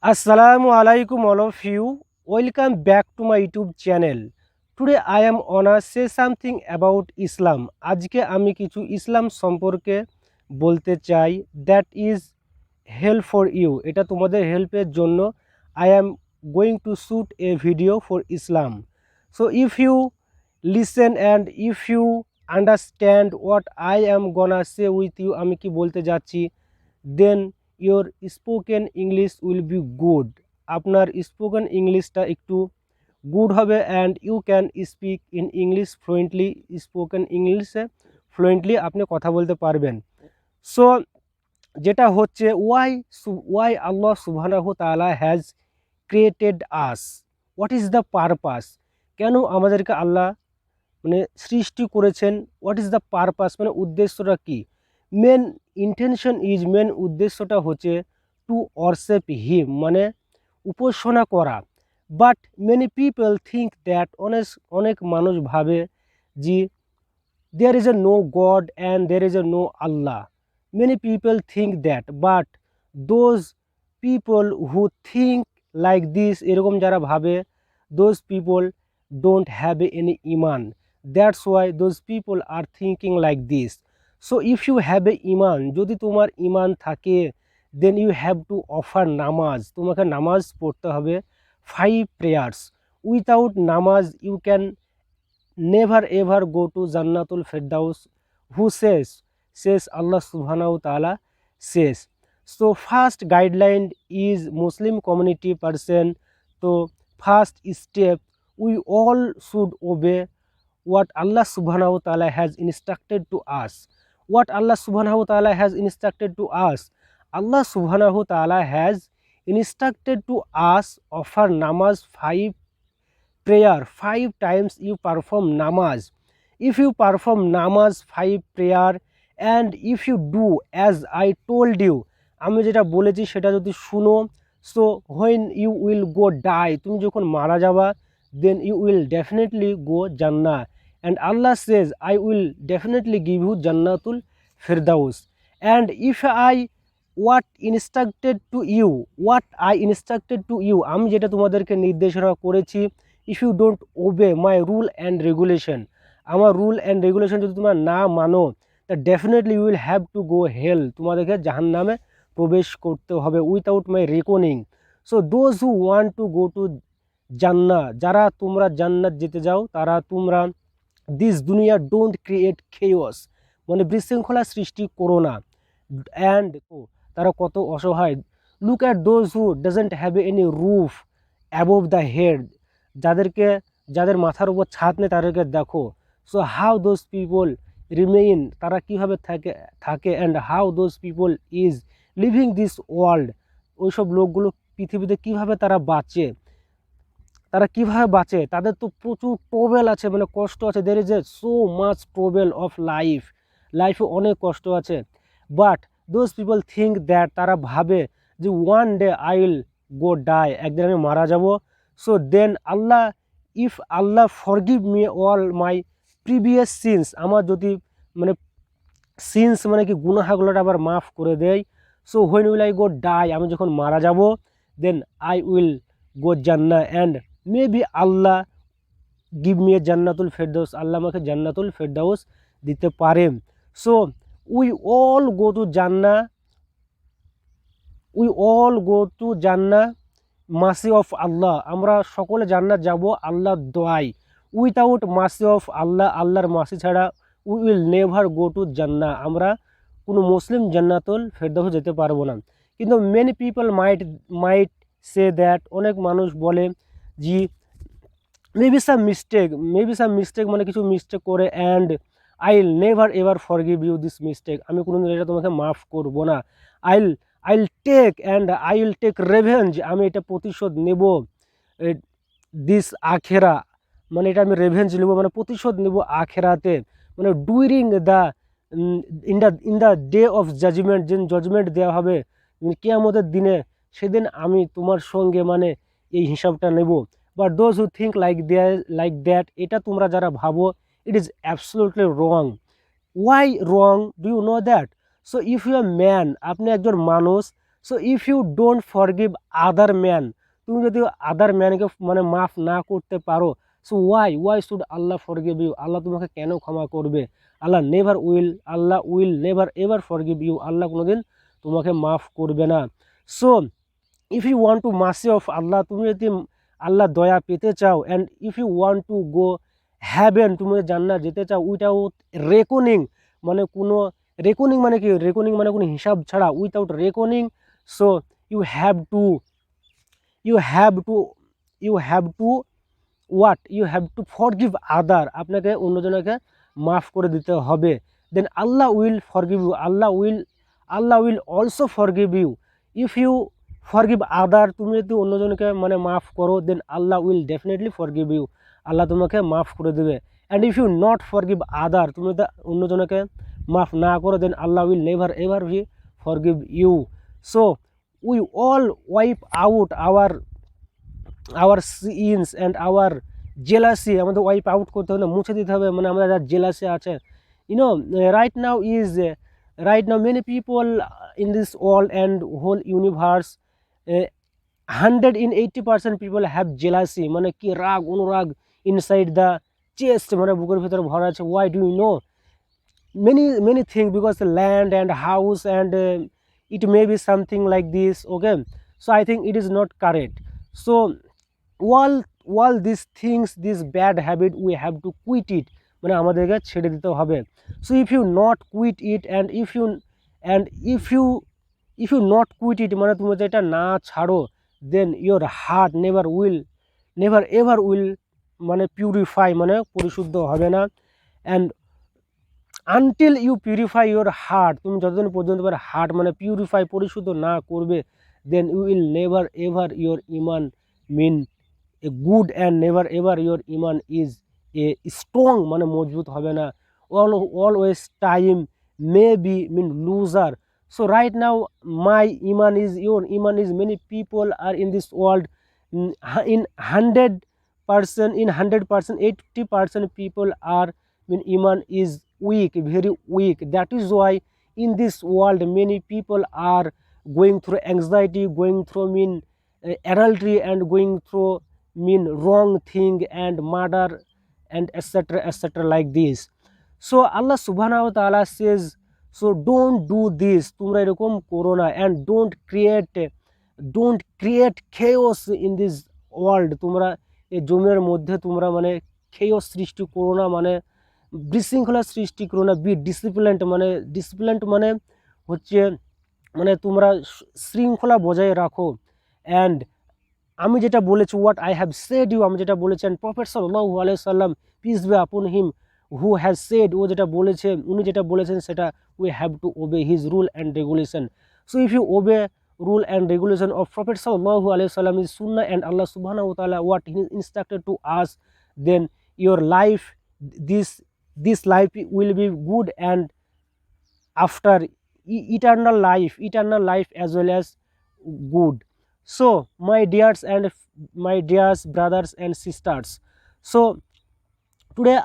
Assalamu alaikum all of you. Welcome back to my YouTube channel. Today I am gonna say something about Islam. আজকে আমি কিছু ইসলাম সম্পর্কে বলতে চাই that is help for you. এটা তোমাদের হেল্পের জন্য I am going to shoot a video for Islam. So if you listen and if you understand what I am gonna say with you, আমি কি বলতে যাচ্ছি, then your spoken English will be good. আপনার spoken ইংলিশটা একটু good হবে and you can speak in English fluently. Spoken ইংলিশে fluently আপনি কথা বলতে পারবেন। সো যেটা হচ্ছে ওয়াই আল্লাহ সুবহানাহু তাআলা has created us, what is the purpose, কেন আমাদেরকে আল্লাহ সৃষ্টি করেছেন, হোয়াট ইজ দ্য পারপাস উদ্দেশ্যটা কি। মেন ইন্টেনশন ইজ, মেন উদ্দেশ্যটা হচ্ছে টু ওয়ারশিপ হিম উপাসনা করা। But many people think that, অনেক মানুষ ভাবে যে there is a no God and there is a no Allah. Many people think that, but those people who think like this, এরকম যারা ভাবে, those people don't have any iman. That's why those people are thinking like this. So if you have a iman, যদি তোমার ইমান থাকে, then you have to offer নামাজ, তোমাকে নামাজ পড়তে হবে 5 prayers. Without নামাজ you can never ever go to Jannatul Firdaus. Who says Allah subhanahu wa ta'ala says. So first guideline is Muslim community person. So first step, we all should obey what Allah subhanahu wa ta'ala has instructed to us. What Allah subhanahu wa ta'ala has instructed to us, Allah subhanahu wa ta'ala has instructed to us offer namaz 5 prayer 5 times. You perform namaz. If you perform namaz 5 prayer and if you do as I told you, আমি যেটা বলেছি সেটা যদি শুনো, so when you will go die, তুমি যখন মারা যাবা, then you will definitely go Jannah, and Allah says I will definitely give you Jannatul Firdaus. And if I what I instructed to you, আমি যেটা তোমাদেরকে নির্দেশনা করেছি, if you don't obey my rule and regulation, আমার rule and regulation যদি তোমরা না মানো, তা definitely you will have to go hell, তোমাদেরকে জাহান্নামে প্রবেশ করতে হবে without my reckoning. So those who want to go to জান্নাহ, যারা তোমরা জান্নাত যেতে যাও, তারা তোমরা দিস দুনিয়া ডোন্ট ক্রিয়েট খেয়স, বিশৃঙ্খলা সৃষ্টি করো না। অ্যান্ড তারা কত অসহায়। Look at those who doesn't have any roof above the head, যাদের মাথার উপর ছাদ নেই তাদেরকে দেখো। So how those people remain, তারা কীভাবে থাকে and how those people is living this world, ওইসব লোকগুলো পৃথিবীতে কীভাবে তারা বাঁচে, তাদের তো প্রচুর ট্রবেল আছে, কষ্ট আছে। There is a so much trouble of লাইফে অনেক কষ্ট আছে। But those people think that, তারা ভাবে যে one day I will go die, একদিন আমি মারা যাব। So then if Allah forgive me all my previous sins, আমার যদি সিনস কি গুনাহগুলোটা আবার মাফ করে দেয়। So when will I go die, আমি যখন মারা যাব, then I will go Jannah and maybe Allah give me a Jannatul Firdaus, আল্লাহ আমাকে জান্নাতুল ফেরদাউস দিতে পারে। So we all go to Jannah মাসি অফ আল্লাহ, আমরা সকলে জান্নাত যাব আল্লাহর দোয়াই। উইথাউট মাসি অফ আল্লাহ, আল্লাহর মাসি ছাড়া we will never go to জান্নাহ, আমরা কোনো মুসলিম জান্নাতুল ফেরদাউস যেতে পারবো না। কিন্তু many people might say that, অনেক মানুষ বলে যে মেবি সাম মিস্টেক কিছু মিস্টেক করে, and I will never ever forgive you this mistake, আমি কোনোদিন এটা তোমাকে মাফ করবো না। I will take revenge, আমি এটা প্রতিশোধ নেব। দিস আখেরা, এটা আমি রেভেঞ্জ নেব, প্রতিশোধ নেব আখেরাতে, during the in the day of judgement, যেদিন জাজমেন্ট দেওয়া হবে কিয়ামতের দিনে, সেদিন আমি তোমার সঙ্গে এই হিসাবটা নেব। But those who think like that, এটা তোমরা যারা ভাবো, it is absolutely wrong. Why wrong, do you know that? So if you are man, আপনি একজন মানুষ, so if you don't forgive other man, তুমি যদি আদার ম্যানকে মানে মাফ না করতে পারো, so why should Allah forgive you, আল্লাহ তোমাকে কেন ক্ষমা করবে? Allah will never ever forgive you, আল্লাহ কোনোদিন তোমাকে মাফ করবে না। So if you want to mercy of Allah, তুমি যদি আল্লাহ দয়া পেতে চাও, and if you want to go heaven, তুমি যদি জান্নাত যেতে চাও উইথাউট রেকনিং, মানে কোনো রেকনিং মানে কি, রেকনিং মানে কোনো হিসাব ছাড়া, without reckoning, so you have to you have to you have to you have to forgive other, আপনাকে অন্যজনকে মাফ করে দিতে হবে। Then Allah will forgive you, Allah will also forgive you. If you forgive other, তুমি যদি অন্যজনকে মানে মাফ করো, then Allah will definitely forgive you, আল্লাহ তোমাকে মাফ করে দেবে। And if you not forgive other, তুমি যদি অন্যজনকে মাফ না করো, then Allah will never ever be forgive you. So we all wipe out our sins and our jealousy, আমাদের ওয়াইপ আউট করতে হবে, মুছে দিতে হবে, মানে আমাদের যা জেলাসি আছে। You know right now many people in this world and whole universe, 180% people have jealousy, মানে কি রাগ অনুরাগ ইনসাইড দ্য চেস্ট, মানে বুকের ভিতরে ভরা আছে। why do you know? many things, because the land and house and it may be something like this, okay? So I think it is not correct. So all these things, this bad habit, we have to quit it, মানে আমাদেরকে ছেড়ে দিতে হবে। so if you not quit it and if you not quit it, মানে তুমি যদি এটা না ছাড়ো, then your heart never ever will মানে পিউরিফাই, মানে পরিশুদ্ধ হবে না। and until you purify your heart, তুমি যতদিন পর্যন্ত তোমার হার্ট মানে পিউরিফাই পরিশুদ্ধ না করবে, then you will never ever your ইমান mean a good, and never ever your ইমান ইজ এ স্ট্রং, মানে মজবুত হবে না। Always time may be mean loser. So right now my ইমান ইজ ইউর ইমান is, many people are in this world, in 100%, 80% people are, mean iman is weak, very weak. That is why in this world many people are going through anxiety, going through adultery, and going through wrong thing and murder and etc like this. So Allah subhanahu wa ta'ala says, so don't do this, তোমরা এরকম করো না, and don't create chaos in this world, তোমরা এই জমির মধ্যে তোমরা মানে chaos সৃষ্টি করো না, মানে বিশৃঙ্খলা সৃষ্টি করো না। বি ডিসিপ্লিনড, মানে ডিসিপ্লিনড মানে হচ্ছে মানে তোমরা শৃঙ্খলা বজায় রাখো। অ্যান্ড আমি যেটা বলেছি, what I have said you, আমি যেটা বলেছেন, প্রফেট সাল্লাল্লাহু আলাইহি সাল্লাম পিস বি আপন হিম, হু হ্যাজ সেড, ও যেটা বলেছে, উনি যেটা বলেছেন সেটা we have to obey his rule and regulation. So if you obey rule and regulation of Prophet sallallahu alaihi wasallam is sunnah and Allah subhanahu wa ta'ala what he instructed to us, then your life, this life will be good, and after eternal life as well as good. So my dears brothers and sisters, so today